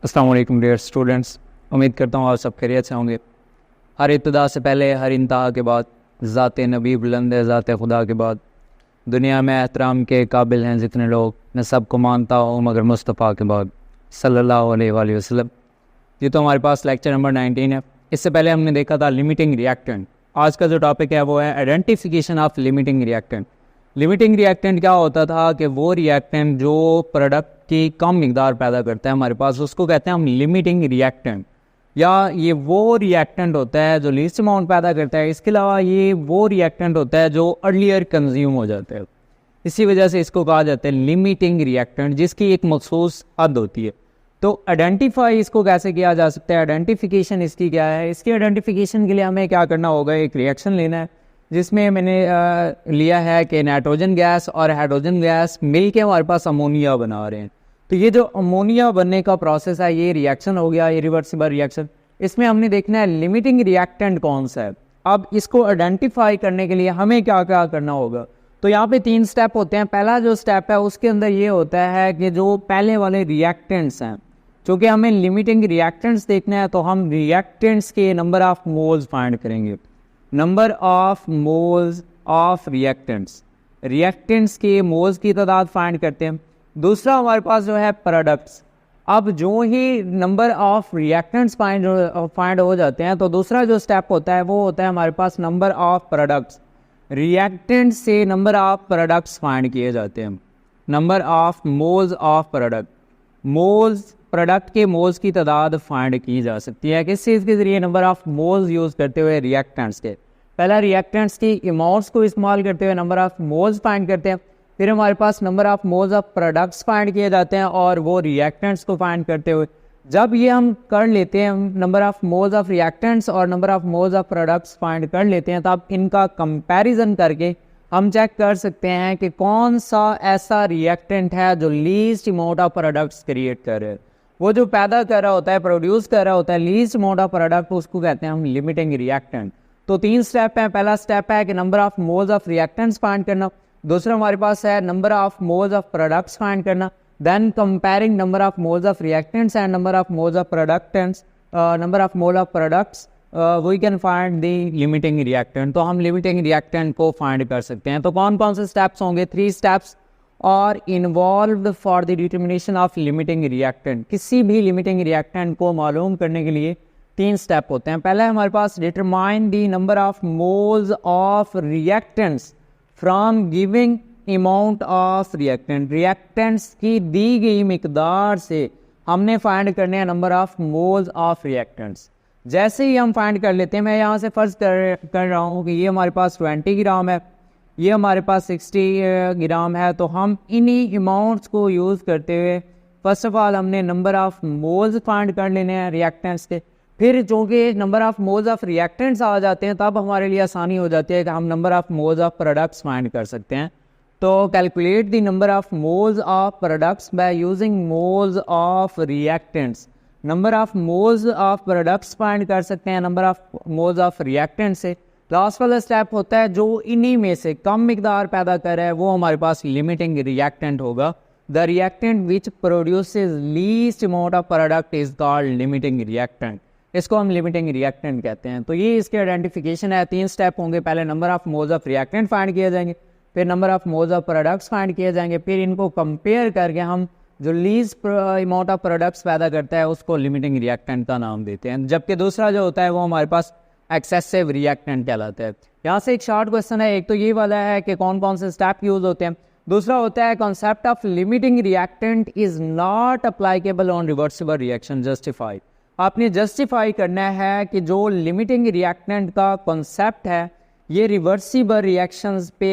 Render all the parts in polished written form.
अस्सलाम वालेकुम dear students, उम्मीद करता हूँ आप सब खैरियत से होंगे। हर इब्तिदा से पहले, हर इंतहा के बाद, ज़ात नबी बुलंद है, ज़ात खुदा के बाद दुनिया में एहतराम के काबिल हैं जितने लोग, मैं सबको मानता हूँ मगर मुस्तफ़ा के बाद सल्लल्लाहु अलैहि वसल्लम। ये तो हमारे पास लेक्चर नंबर 19 है। इससे पहले हमने देखा था लिमिटिंग रिएक्टेंट। आज का जो टॉपिक है वो है identification of limiting reactant. Limiting reactant क्या होता था कि वो रिएक्टेंट जो प्रोडक्ट की कम मिकदार पैदा करता है हमारे पास, उसको कहते हैं हम लिमिटिंग रिएक्टेंट, या ये वो रिएक्टेंट होता है जो लीस्ट अमाउंट पैदा करता है। इसके अलावा ये वो रिएक्टेंट होता है जो अर्लियर कंज्यूम हो जाता है। इसी वजह से इसको कहा जाता है लिमिटिंग रिएक्टेंट, जिसकी एक मखसूस हद होती है। तो आइडेंटिफाई इसको कैसे किया जा सकता है, आइडेंटिफिकेशन इसकी क्या है। इसकी आइडेंटिफिकेशन के लिए हमें क्या करना होगा, एक रिएक्शन लेना है जिसमें मैंने लिया है कि नाइट्रोजन गैस और हाइड्रोजन गैस मिलके हमारे पास अमोनिया बना रहे हैं। तो ये जो अमोनिया बनने का प्रोसेस है, ये रिएक्शन हो गया, इरिवर्सिबल रिएक्शन। इसमें हमने देखना है लिमिटिंग रिएक्टेंट कौन सा है। अब इसको आइडेंटिफाई करने के लिए हमें क्या क्या करना होगा। तो यहाँ पे 3 स्टेप होते हैं। पहला जो स्टेप है उसके अंदर ये होता है कि जो पहले वाले रिएक्टेंट्स हैं, चूँकि हमें लिमिटिंग रिएक्टेंट्स देखना है तो हम रिएक्टेंट्स के नंबर ऑफ मोल्स फाइंड करेंगे। Number of moles of reactants, reactants के मोल्स की तादाद फाइंड करते हैं। दूसरा हमारे पास जो है प्रोडक्ट्स। अब जो ही नंबर ऑफ रिएक्टेंट्स फाइंड हो जाते हैं तो दूसरा जो स्टेप होता है वो होता है हमारे पास नंबर ऑफ प्रोडक्ट्स। रिएक्टेंट्स से नंबर ऑफ प्रोडक्ट्स फाइंड किए जाते हैं। Number of moles of product, moles product के मोल्स की तादाद फाइंड की जा सकती है। किस चीज़ के ज़रिए, नंबर ऑफ मोल्स यूज़ करते हुए रिएक्टेंट्स के। पहला रिएक्टेंट्स की अमाउंट्स को इस्तेमाल करते हुए नंबर ऑफ मोल्स फाइंड करते हैं। फिर हमारे पास number of moles of products find किए जाते हैं और वो रिएक्टेंट्स को फाइंड करते हुए जब ये हम कर लेते हैं, number of moles of reactants और number of moles of products find कर लेते हैं, तब इनका कंपैरिजन करके हम चेक कर सकते हैं कि कौन सा ऐसा रिएक्टेंट है जो least amount of products create कर रहे हैं। वो जो पैदा कर रहा होता है, प्रोड्यूस कर रहा होता है लीस्ट अमाउंट ऑफ प्रोडक्ट, उसको कहते हैं हम लिमिटिंग रिएक्टेंट। तो 3 स्टेप हैं। पहला स्टेप है कि number of moles of reactants find करना। दूसरा हमारे पास है number of moles of products find करना। Then comparing number of moles of reactants and number of moles of products, number of mole of products, we can find the limiting reactant. तो हम limiting reactant को find कर सकते हैं। तो कौन कौन से स्टेप्स होंगे? 3 स्टेप्स और involved for the determination of limiting reactant. किसी भी लिमिटिंग रिएक्टेंट को मालूम करने के लिए 3 स्टेप होते हैं। पहला है हमारे पास determine the number of moles of reactants from giving amount of reactant. Reactants की दी गई मिकदार से हमने फाइंड करने हैं number of moles of reactants. जैसे ही हम फाइंड कर लेते हैं, मैं यहाँ से फर्ज कर रहा हूँ कि ये हमारे पास 20 ग्राम है, ये हमारे पास 60 ग्राम है। तो हम इन्हीं अमाउंट्स को यूज़ करते हुए फर्स्ट ऑफ ऑल हमने नंबर ऑफ मोल्स फाइंड कर लेने हैं रिएक्टेंट्स के। फिर चूँकि number of moles of reactants आ जाते हैं, तब हमारे लिए आसानी हो जाती है कि हम number of moles of products find कर सकते हैं। तो calculate the number of moles of products by using moles of reactants. Number of moles of products find कर सकते हैं number of moles of reactants से। लास्ट वाला स्टेप होता है जो इन्हीं में से कम मिकदार पैदा कर रहा है, वो हमारे पास लिमिटिंग रिएक्टेंट होगा। The reactant which produces least amount of product is called limiting reactant. इसको हम लिमिटिंग रिएक्टेंट कहते हैं। तो ये इसके आइडेंटिफिकेशन है। 3 स्टेप होंगे। पहले number of moles of reactant find किए जाएंगे, फिर number of moles of products find किए जाएंगे, फिर इनको कंपेयर करके हम जो लीस्ट अमाउंट ऑफ प्रोडक्ट्स पैदा करता है उसको लिमिटिंग रिएक्टेंट का नाम देते हैं। जबकि दूसरा जो होता है वो हमारे पास एक्सेसिव रिएक्टेंट कहलाता है। यहाँ से एक शॉर्ट क्वेश्चन है। एक तो ये वाला है कि कौन कौन से स्टेप यूज होते हैं। दूसरा होता है concept of limiting reactant is not applicable on reversible reaction, justify. आपने जस्टिफाई करना है कि जो लिमिटिंग रिएक्टेंट का कॉन्सेप्ट है ये रिवर्सिबल रिएक्शंस पे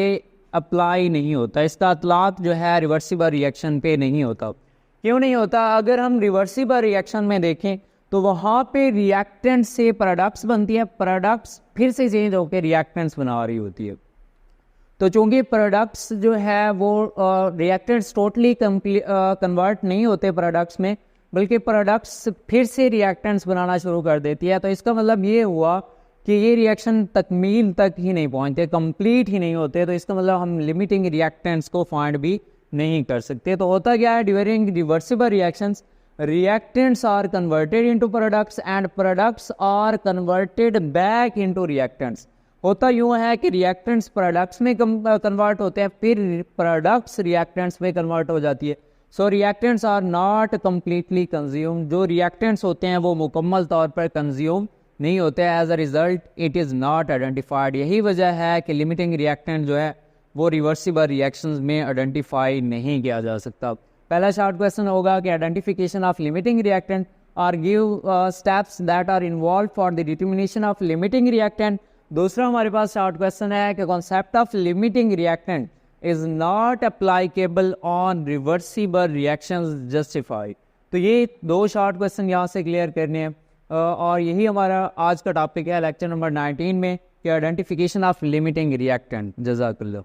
अप्लाई नहीं होता। इसका इतलाक जो है रिवर्सिबल रिएक्शन पे नहीं होता। क्यों नहीं होता? अगर हम रिवर्सिबल रिएक्शन में देखें तो वहाँ पे रिएक्टेंट से प्रोडक्ट्स बनती है, प्रोडक्ट्स फिर से चेंज होकर रिएक्टेंट्स बना रही होती है। तो चूँकि प्रोडक्ट्स जो है वो रिएक्टेंट्स टोटली कन्वर्ट नहीं होते प्रोडक्ट्स में, बल्कि प्रोडक्ट्स फिर से रिएक्टेंट्स बनाना शुरू कर देती है। तो इसका मतलब ये हुआ कि ये रिएक्शन तकमील तक ही नहीं पहुँचते, कंप्लीट ही नहीं होते। तो इसका मतलब हम लिमिटिंग रिएक्टेंट्स को फाइंड भी नहीं कर सकते। तो होता क्या है, during reversible reactions reactants are converted into products and products are converted back into reactants. होता यूँ है कि रिएक्टेंट्स प्रोडक्ट्स में कन्वर्ट होते हैं, फिर प्रोडक्ट्स रिएक्टेंट्स में कन्वर्ट हो जाती है। So reactants are not completely consume, जो रिएक्टेंट्स होते हैं वो मुकम्मल तौर पर कंज्यूम नहीं होते। As a result it is not identified. यही वजह है कि लिमिटिंग रिएक्टेंट जो है वो रिवर्सिबल रिएक्शंस में आइडेंटिफाई नहीं किया जा सकता। पहला शॉर्ट क्वेश्चन होगा कि आइडेंटिफिकेशन ऑफ लिमिटिंग रिएक्टेंट और give steps that are involve for the determination of limiting reactant. दूसरा हमारे पास शॉर्ट क्वेश्चन है कि concept of limiting reactant is not applicable on reversible reactions justified. तो ये दो शॉर्ट क्वेश्चन यहाँ से क्लियर करने हैं और यही हमारा आज का टॉपिक है लेक्चर नंबर 19 में कि आइडेंटिफिकेशन ऑफ लिमिटिंग रिएक्टेंट। जज़ाकल्लाह।